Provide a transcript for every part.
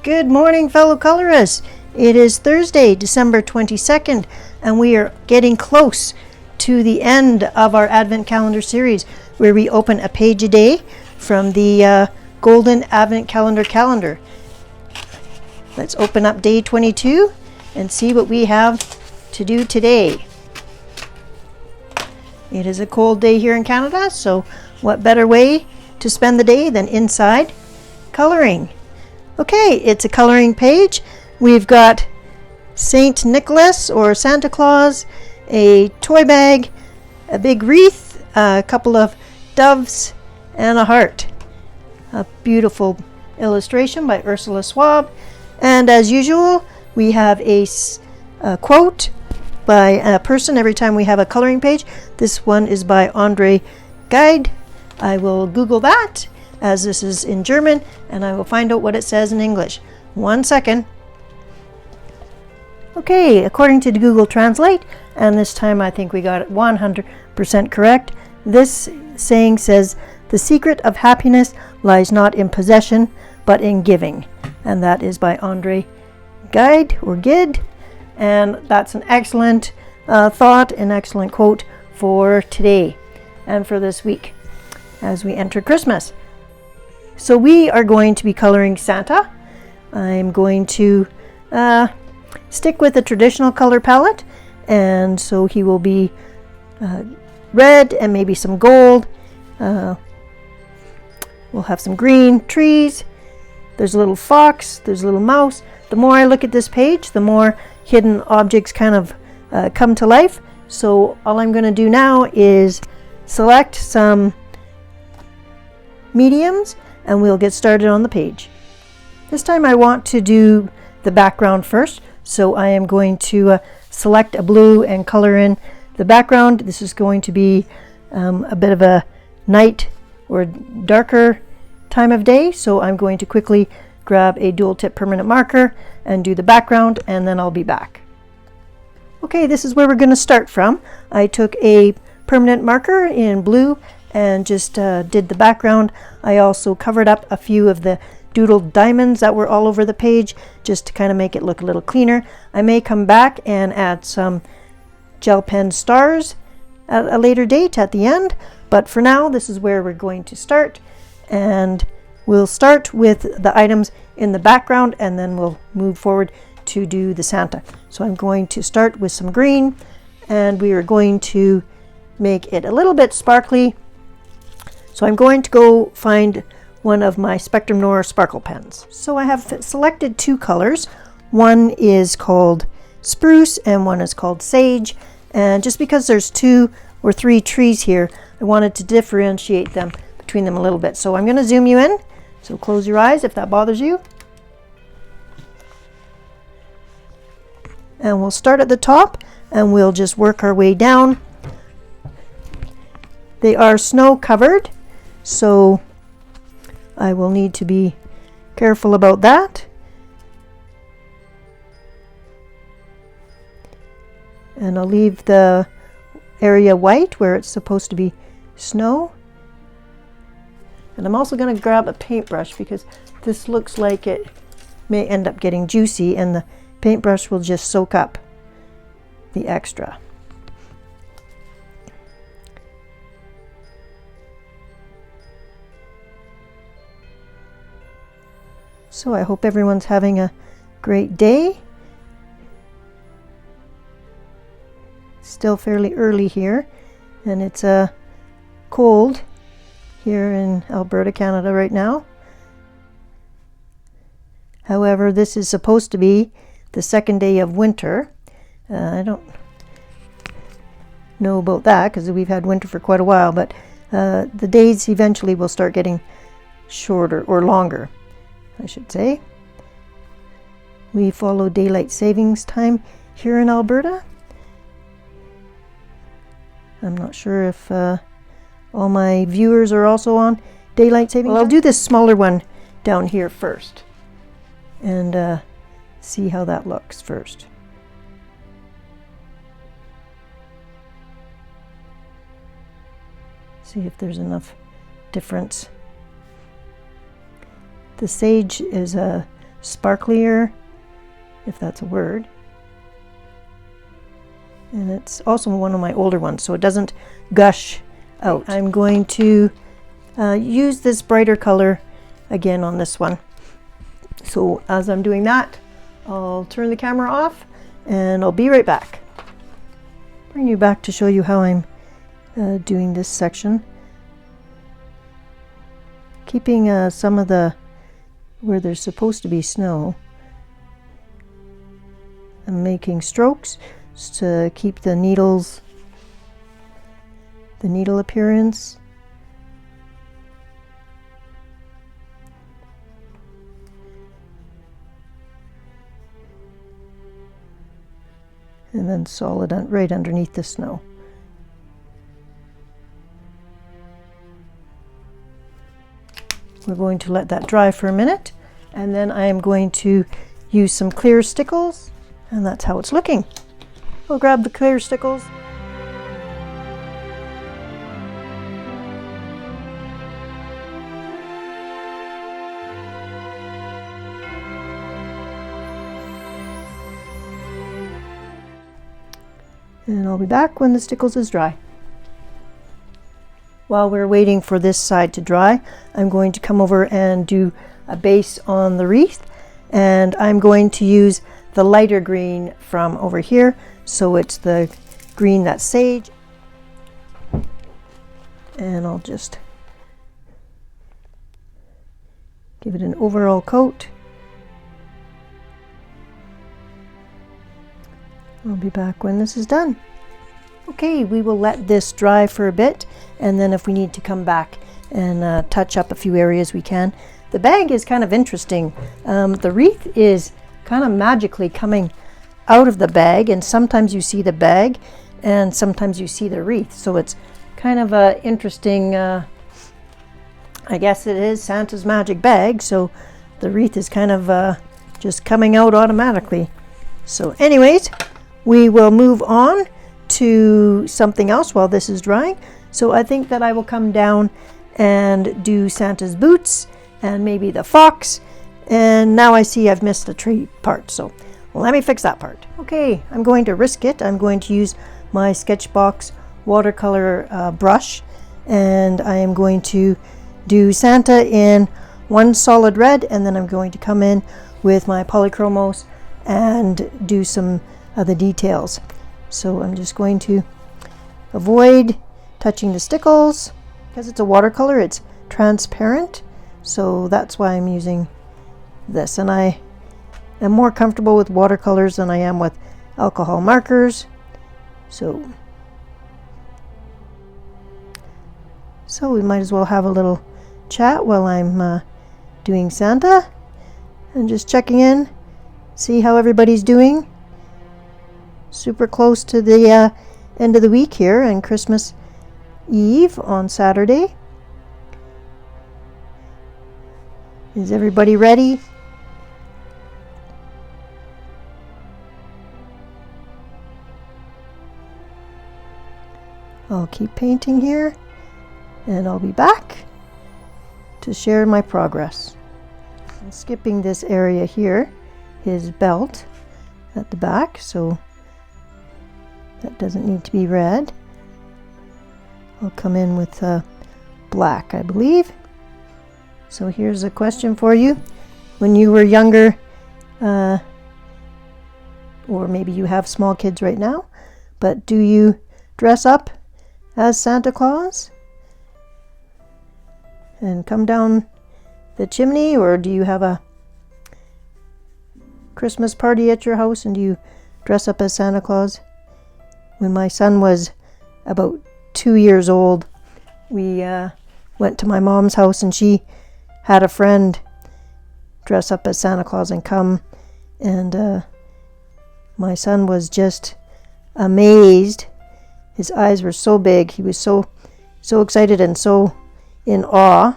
Good morning, fellow colorists. It is Thursday, December 22nd, and we are getting close to the end of our Advent Calendar series, where we open a page a day from the Golden Advent Calendar. Let's open up day 22 and see what we have to do today. It is a cold day here in Canada, so what better way to spend the day than inside coloring? Okay, it's a coloring page. We've got Saint Nicholas or Santa Claus, a toy bag, a big wreath, a couple of doves, and a heart. A beautiful illustration by Ursula Schwab. And as usual, we have a quote by a person every time we have a coloring page. This one is by Andre Guide. I will Google that, as this is in German, and I will find out what it says in English. 1 second. Okay, according to Google Translate, and this time I think we got it 100% correct, this saying says, "The secret of happiness lies not in possession, but in giving." And that is by Andre Guide or Gid, and that's an excellent thought, an excellent quote for today and for this week as we enter Christmas. So we are going to be coloring Santa. I'm going to stick with the traditional color palette, and so he will be red and maybe some gold. We'll have some green trees. There's a little fox, there's a little mouse. The more I look at this page, the more hidden objects kind of come to life. So all I'm going to do now is select some mediums, and we'll get started on the page. This time I want to do the background first, so I am going to select a blue and color in the background. This is going to be a bit of a night or darker time of day, so I'm going to quickly grab a dual tip permanent marker and do the background, and then I'll be back. Okay, this is where we're going to start from. I took a permanent marker in blue and just did the background. I also covered up a few of the doodled diamonds that were all over the page, just to kind of make it look a little cleaner. I may come back and add some gel pen stars at a later date at the end, but for now this is where we're going to start, and we'll start with the items in the background and then we'll move forward to do the Santa. So I'm going to start with some green, and we are going to make it a little bit sparkly. So I'm going to go find one of my Spectrum Noir sparkle pens. So I have selected two colors. One is called Spruce and one is called Sage. And just because there's 2 or 3 trees here, I wanted to differentiate them between them a little bit. So I'm going to zoom you in. So close your eyes if that bothers you. And we'll start at the top and we'll just work our way down. They are snow covered, so I will need to be careful about that. And I'll leave the area white where it's supposed to be snow. And I'm also going to grab a paintbrush because this looks like it may end up getting juicy, and the paintbrush will just soak up the extra. So I hope everyone's having a great day. Still fairly early here, and it's cold here in Alberta, Canada right now. However, this is supposed to be the second day of winter. I don't know about that because we've had winter for quite a while, but the days eventually will start getting shorter or longer, I should say. We follow daylight savings time here in Alberta. I'm not sure if all my viewers are also on daylight savings time. Well, I'll do this smaller one down here first and see how that looks first. See if there's enough difference. The sage is a sparklier, if that's a word. And it's also one of my older ones, so it doesn't gush out. I'm going to use this brighter color again on this one. So as I'm doing that, I'll turn the camera off and I'll be right back. Bring you back to show you how I'm doing this section. Keeping some of the where there's supposed to be snow. I'm making strokes to keep the needle appearance. And then solid right underneath the snow. We're going to let that dry for a minute, and then I am going to use some clear stickles, and that's how it's looking. We'll grab the clear stickles. And I'll be back when the stickles is dry. While we're waiting for this side to dry, I'm going to come over and do a base on the wreath, and I'm going to use the lighter green from over here, so it's the green that's sage. And I'll just give it an overall coat. I'll be back when this is done. Okay, we will let this dry for a bit, and then if we need to come back and touch up a few areas, we can. The bag is kind of interesting. The wreath is kind of magically coming out of the bag, and sometimes you see the bag and sometimes you see the wreath. So it's kind of a interesting, I guess it is Santa's magic bag, so the wreath is kind of just coming out automatically. So anyways, we will move on to something else while this is drying. So I think that I will come down and do Santa's boots and maybe the fox. And now I see I've missed the tree part, so let me fix that part. Okay, I'm going to risk it. I'm going to use my Sketchbox watercolor brush, and I am going to do Santa in one solid red, and then I'm going to come in with my polychromos and do some of the details. So I'm just going to avoid touching the stickles. Because it's a watercolor, it's transparent, so that's why I'm using this. And I am more comfortable with watercolors than I am with alcohol markers. So we might as well have a little chat while I'm doing Santa and just checking in, see how everybody's doing. Super close to the end of the week here, and Christmas Eve on Saturday. Is everybody ready? I'll keep painting here, and I'll be back to share my progress. I'm skipping this area here, his belt at the back, so that doesn't need to be red. I'll come in with black, I believe. So here's a question for you. When you were younger, or maybe you have small kids right now, but do you dress up as Santa Claus and come down the chimney, or do you have a Christmas party at your house and do you dress up as Santa Claus? When my son was about 2 years old, we went to my mom's house, and she had a friend dress up as Santa Claus and come, and my son was just amazed. His eyes were so big. He was so excited and so in awe.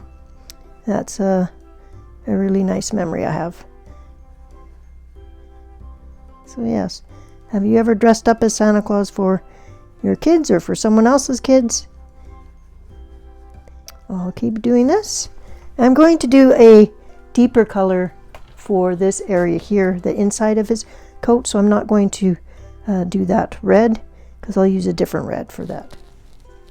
That's a really nice memory I have. So yes, have you ever dressed up as Santa Claus for your kids or for someone else's kids? I'll keep doing this. I'm going to do a deeper color for this area here, the inside of his coat, so I'm not going to do that red because I'll use a different red for that.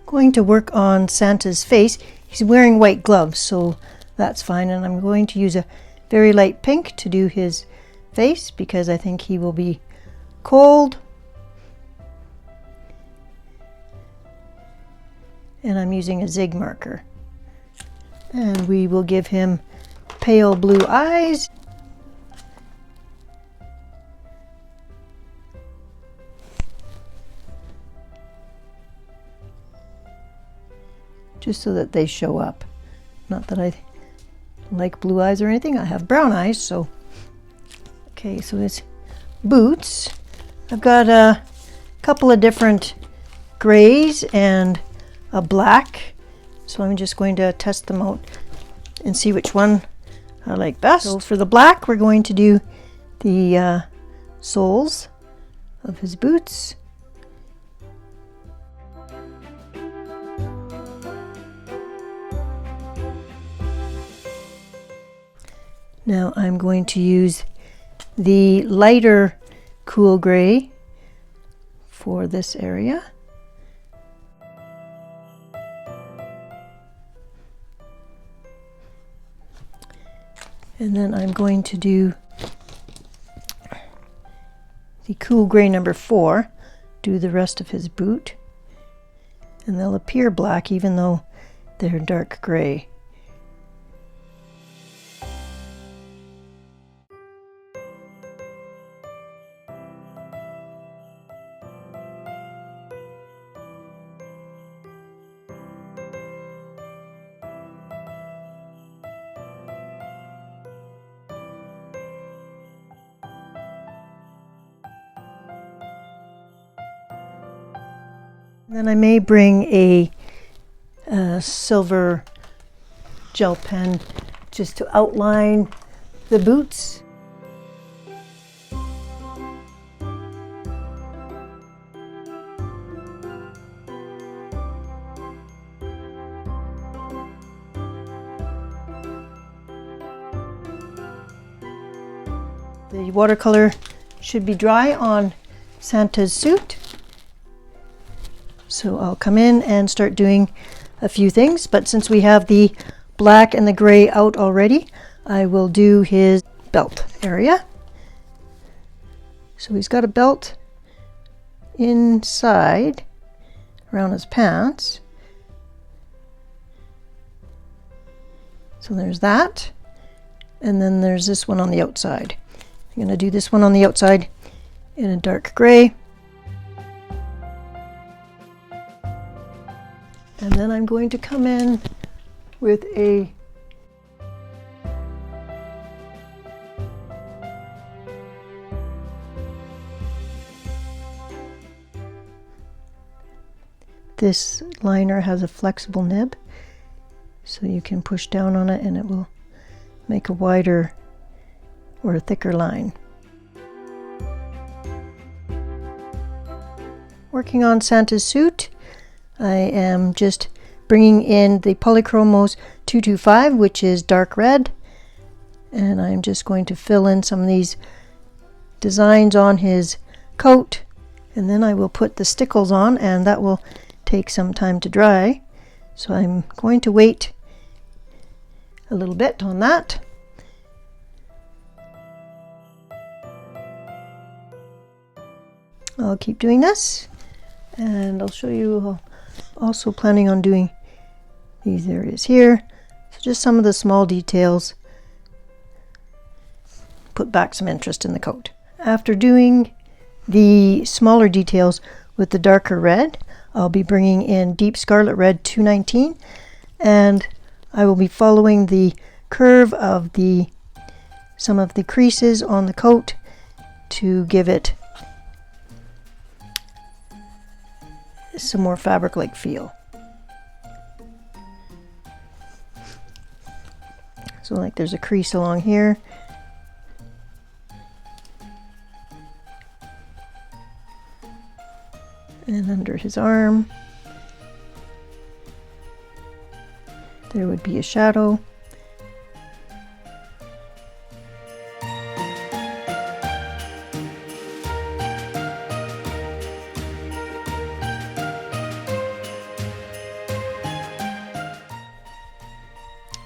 Going to work on Santa's face. He's wearing white gloves, so that's fine, and I'm going to use a very light pink to do his face because I think he will be cold. And I'm using a zig marker. And we will give him pale blue eyes. Just so that they show up. Not that I like blue eyes or anything. I have brown eyes, so. Okay, so his boots. I've got a couple of different grays and a black, so I'm just going to test them out and see which one I like best. So for the black, we're going to do the soles of his boots. Now I'm going to use the lighter cool gray for this area. And then I'm going to do the cool gray number 4, do the rest of his boot. And they'll appear black even though they're dark gray. Then I may bring a silver gel pen just to outline the boots. The watercolor should be dry on Santa's suit. So I'll come in and start doing a few things, but since we have the black and the gray out already, I will do his belt area. So he's got a belt inside around his pants. So there's that, and then there's this one on the outside. I'm going to do this one on the outside in a dark gray. And then I'm going to come in with a this liner has a flexible nib, so you can push down on it and it will make a wider or a thicker line. Working on Santa's suit, I am just bringing in the Polychromos 225, which is dark red, and I'm just going to fill in some of these designs on his coat, and then I will put the stickles on, and that will take some time to dry. So I'm going to wait a little bit on that. I'll keep doing this, and I'll show you. Also planning on doing these areas here. So just some of the small details. Put back some interest in the coat. After doing the smaller details with the darker red, I'll be bringing in deep scarlet red 219, and I will be following the curve of some of the creases on the coat to give it some more fabric-like feel. So like there's a crease along here. And under his arm, there would be a shadow.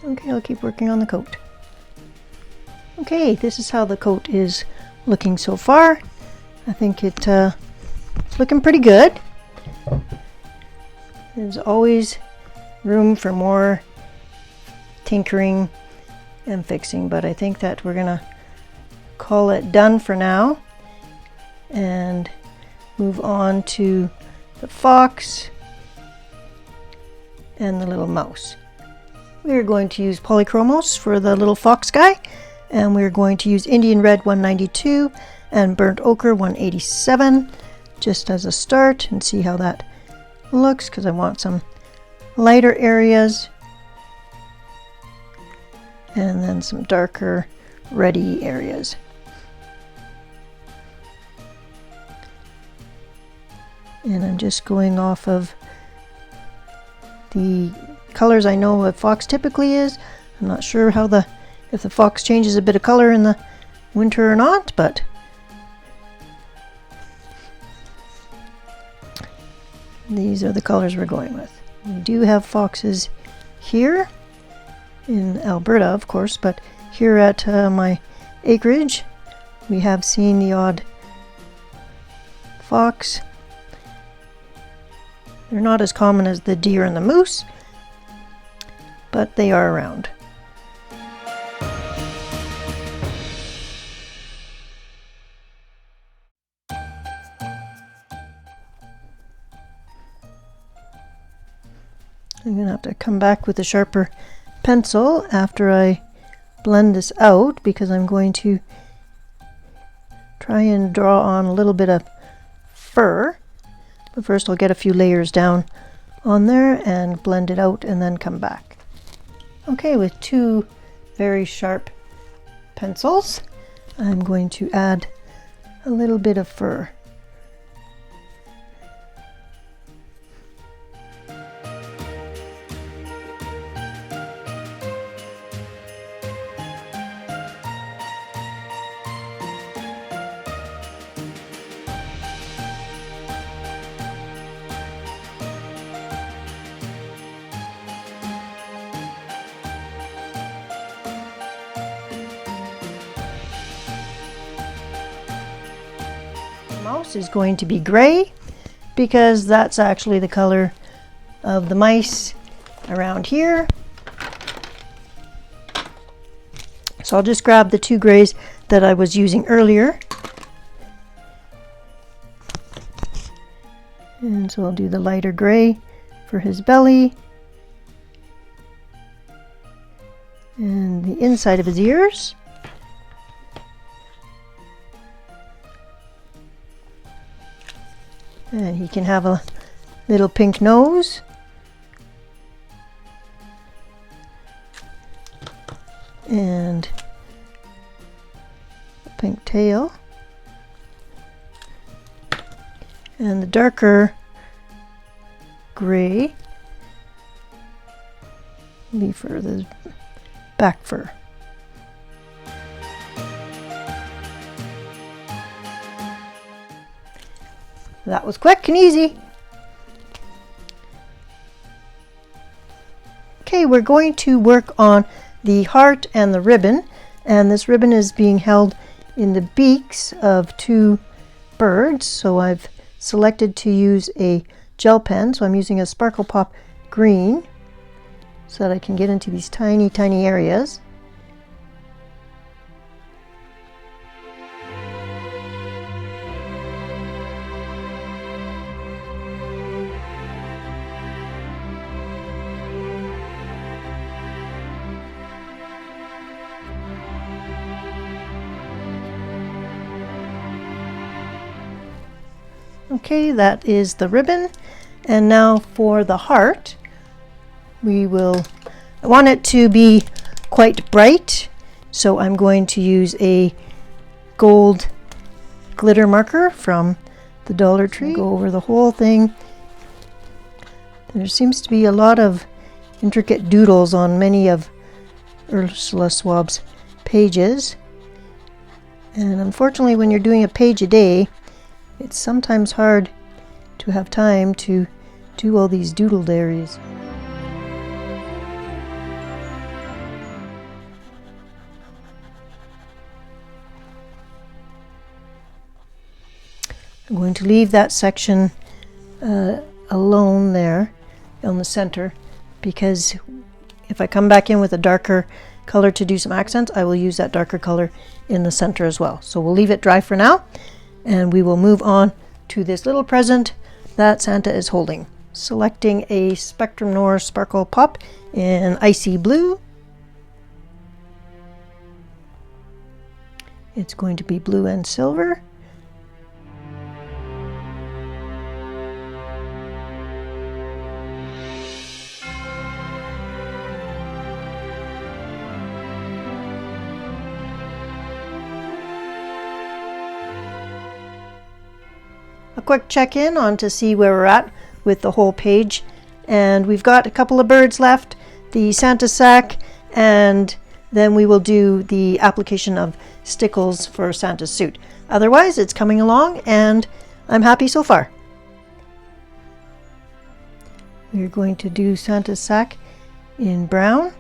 Okay, I'll keep working on the coat. Okay, this is how the coat is looking so far. I think it's looking pretty good. There's always room for more tinkering and fixing, but I think that we're gonna call it done for now and move on to the fox and the little mouse. We're going to use polychromos for the little fox guy, and we're going to use Indian Red 192 and Burnt Ochre 187 just as a start, and see how that looks, because I want some lighter areas and then some darker reddy areas. And I'm just going off of the colors I know what fox typically is. I'm not sure how if the fox changes a bit of color in the winter or not, but these are the colors we're going with. We do have foxes here in Alberta, of course, but here at my acreage we have seen the odd fox. They're not as common as the deer and the moose, but they are around. I'm going to have to come back with a sharper pencil after I blend this out, because I'm going to try and draw on a little bit of fur. But first I'll get a few layers down on there and blend it out and then come back. Okay, with two very sharp pencils, I'm going to add a little bit of fur. Mouse is going to be gray, because that's actually the color of the mice around here. So I'll just grab the two grays that I was using earlier, and so I'll do the lighter gray for his belly and the inside of his ears. And he can have a little pink nose. And a pink tail. And the darker gray will be for the back fur. That was quick and easy. Okay, we're going to work on the heart and the ribbon, and this ribbon is being held in the beaks of two birds. So I've selected to use a gel pen, so I'm using a Sparkle Pop green so that I can get into these tiny areas. Okay, that is the ribbon. And now for the heart, I want it to be quite bright, so I'm going to use a gold glitter marker from the Dollar Tree. Go over the whole thing. There seems to be a lot of intricate doodles on many of Ursula Schwab's pages, and unfortunately when you're doing a page a day, it's sometimes hard to have time to do all these doodled areas. I'm going to leave that section alone there on the center, because if I come back in with a darker color to do some accents, I will use that darker color in the center as well. So we'll leave it dry for now, and we will move on to this little present that Santa is holding. Selecting a Spectrum Noir Sparkle Pop in Icy Blue. It's going to be blue and silver. A quick check-in on to see where we're at with the whole page, and we've got a couple of birds left, the Santa sack, and then we will do the application of stickles for Santa's suit. Otherwise, it's coming along and I'm happy so far. We're going to do Santa's sack in brown,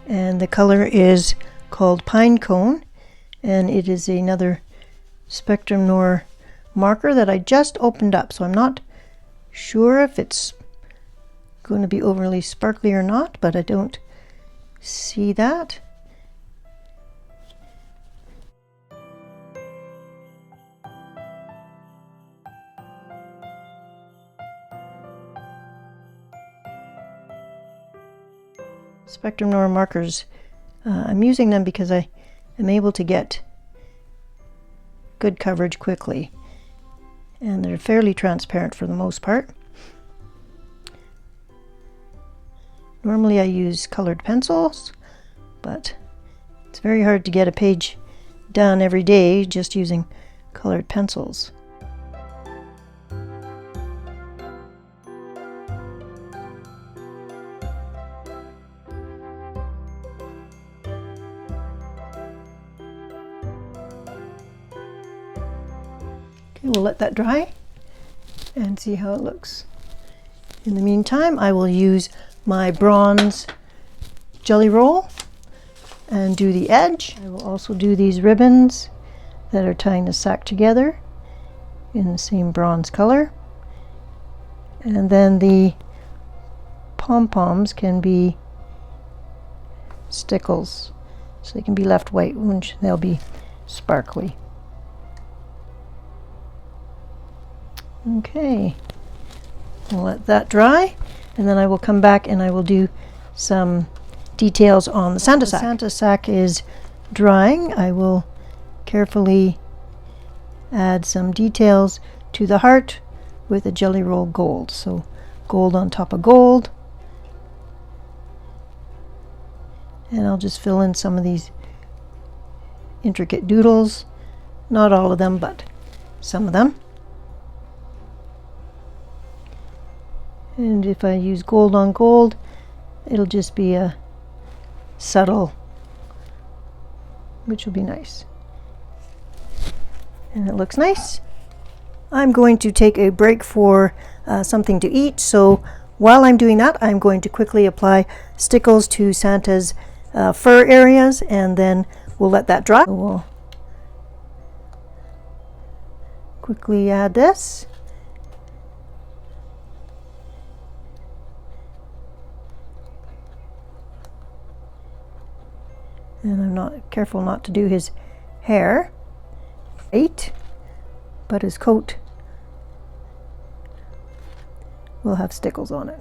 and the color is called Pine Cone, and it is another Spectrum Noir marker that I just opened up, so I'm not sure if it's going to be overly sparkly or not, but I don't see that. Spectrum Noir markers, I'm using them because I am able to get good coverage quickly, and they're fairly transparent for the most part. Normally I use colored pencils, but it's very hard to get a page done every day just using colored pencils. Okay, we'll let that dry and see how it looks. In the meantime, I will use my bronze jelly roll and do the edge. I will also do these ribbons that are tying the sack together in the same bronze color. And then the pom-poms can be stickles, so they can be left white when they'll be sparkly. Okay, we'll let that dry, and then I will come back and I will do some details on the Santa sack. The Santa sack is drying. I will carefully add some details to the heart with a jelly roll gold. So gold on top of gold. And I'll just fill in some of these intricate doodles. Not all of them, but some of them. And if I use gold on gold, it'll just be a subtle, which will be nice. And it looks nice. I'm going to take a break for something to eat, so while I'm doing that, I'm going to quickly apply stickles to Santa's fur areas, and then we'll let that dry. So we'll quickly add this. And I'm not careful not to do his hair right, but his coat will have stickles on it.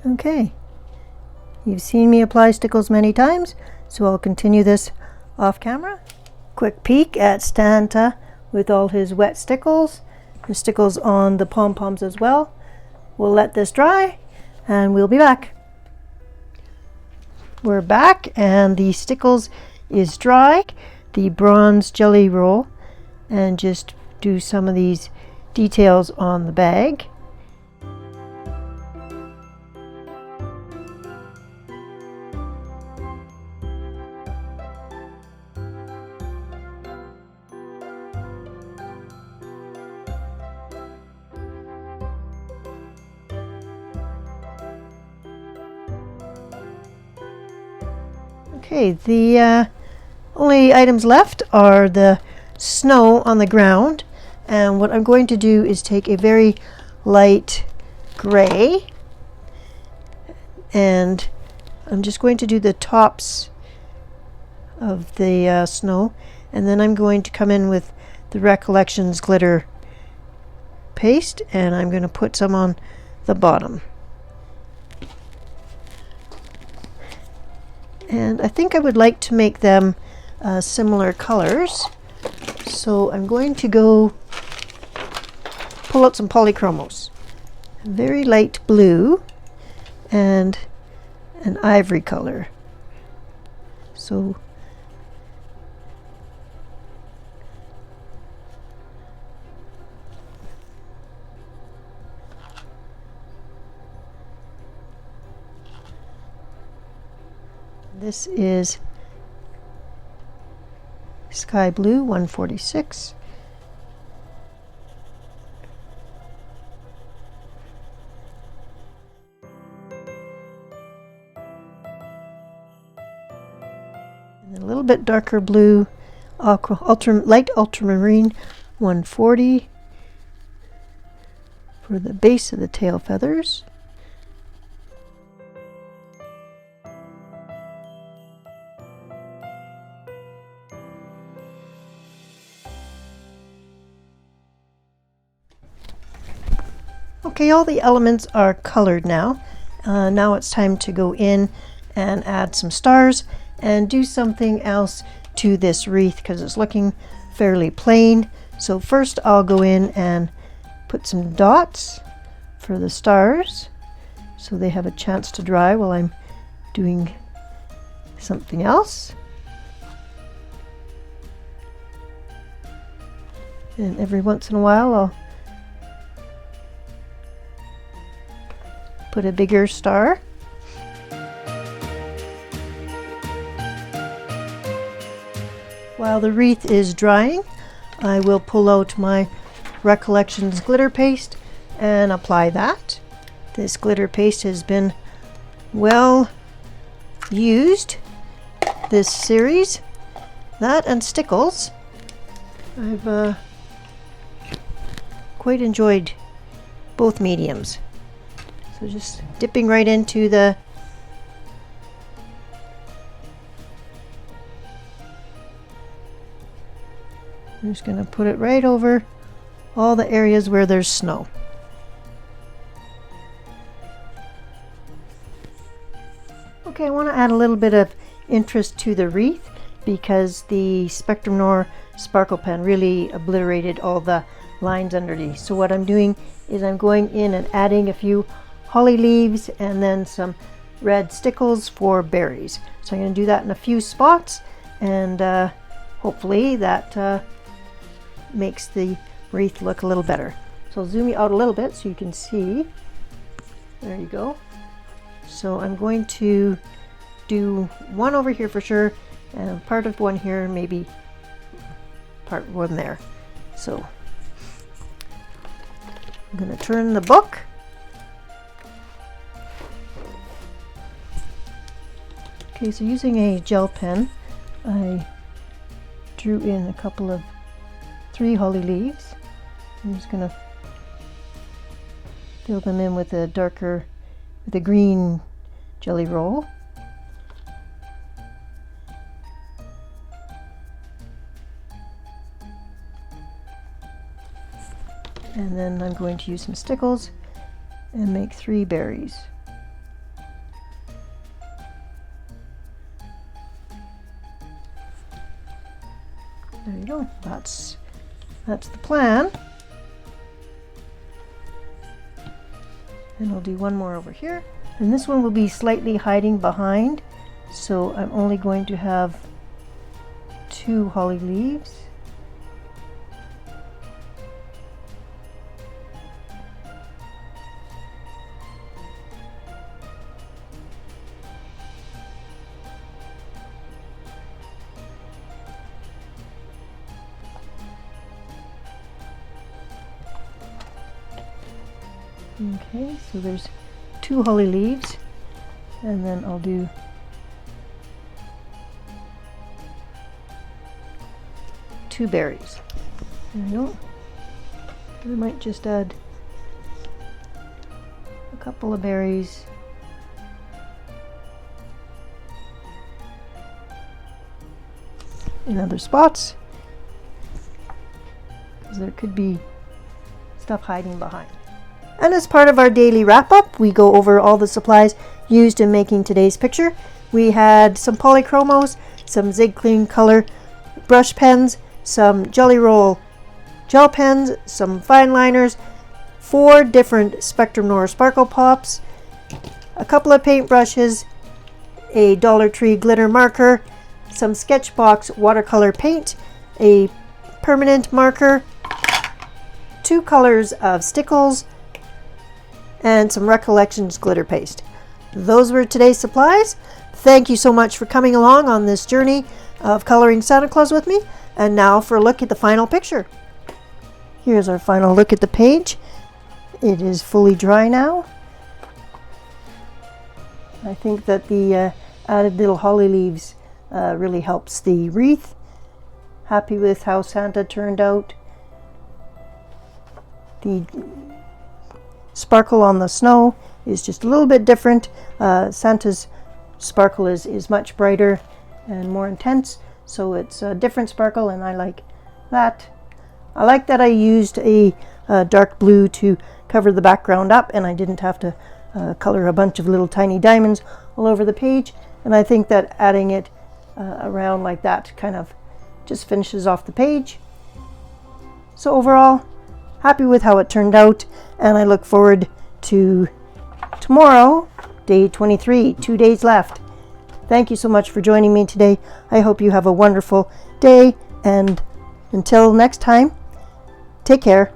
Okay, you've seen me apply stickles many times, so I'll continue this off camera. Quick peek at Santa with all his wet stickles. There's stickles on the pom-poms as well. We'll let this dry and we'll be back. We're back and the stickles is dry. The bronze jelly roll, and just do some of these details on the bag. Okay, the only items left are the snow on the ground, and what I'm going to do is take a very light gray, and I'm just going to do the tops of the snow, and then I'm going to come in with the Recollections glitter paste, and I'm going to put some on the bottom. And I think I would like to make them similar colors, so I'm going to go pull out some polychromos. Very light blue and an ivory color. So this is Sky Blue 146. And a little bit darker blue, light ultramarine 140 for the base of the tail feathers. Okay, all the elements are colored now. Now it's time to go in and add some stars and do something else to this wreath because it's looking fairly plain. So first I'll go in and put some dots for the stars so they have a chance to dry while I'm doing something else. And every once in a while I'll put a bigger star. While the wreath is drying, I will pull out my Recollections glitter paste and apply that. This glitter paste has been well used this series. That and stickles. I've quite enjoyed both mediums. So just dipping right into the I'm just going to put it right over all the areas where there's snow. Okay, I want to add a little bit of interest to the wreath because the Spectrum Noir sparkle pen really obliterated all the lines underneath. So what I'm doing is I'm going in and adding a few holly leaves and then some red stickles for berries. So I'm going to do that in a few spots, and hopefully that makes the wreath look a little better. So I'll zoom you out a little bit so you can see. There you go. So I'm going to do one over here for sure, and part of one here, maybe part one there. So I'm going to turn the book. Okay, so using a gel pen, I drew in a couple of 3 holly leaves. I'm just going to fill them in with a green jelly roll. And then I'm going to use some stickles and make 3 berries. There you go. That's the plan. And I'll do one more over here. And this one will be slightly hiding behind, so I'm only going to have 2 holly leaves. Okay, so there's 2 holly leaves, and then I'll do 2 berries. There we go. I might just add a couple of berries. In other spots, because there could be stuff hiding behind. And as part of our daily wrap-up, we go over all the supplies used in making today's picture. We had some polychromos, some Zig Clean color brush pens, some Jelly Roll gel pens, some fine liners, 4 different Spectrum Noir Sparkle Pops, a couple of paint brushes, a Dollar Tree glitter marker, some Sketchbox watercolor paint, a permanent marker, 2 colors of Stickles, and some Recollections glitter paste. Those were today's supplies. Thank you so much for coming along on this journey of coloring Santa Claus with me. And now for a look at the final picture. Here's our final look at the page. It is fully dry now. I think that the added little holly leaves really helps the wreath. Happy with how Santa turned out. The sparkle on the snow is just a little bit different. Santa's sparkle is much brighter and more intense, so it's a different sparkle, and I like that. I like that I used a dark blue to cover the background up, and I didn't have to color a bunch of little tiny diamonds all over the page. And I think that adding it around like that kind of just finishes off the page. So overall, happy with how it turned out, and I look forward to tomorrow, day 23, 2 days left. Thank you so much for joining me today. I hope you have a wonderful day, and until next time, take care.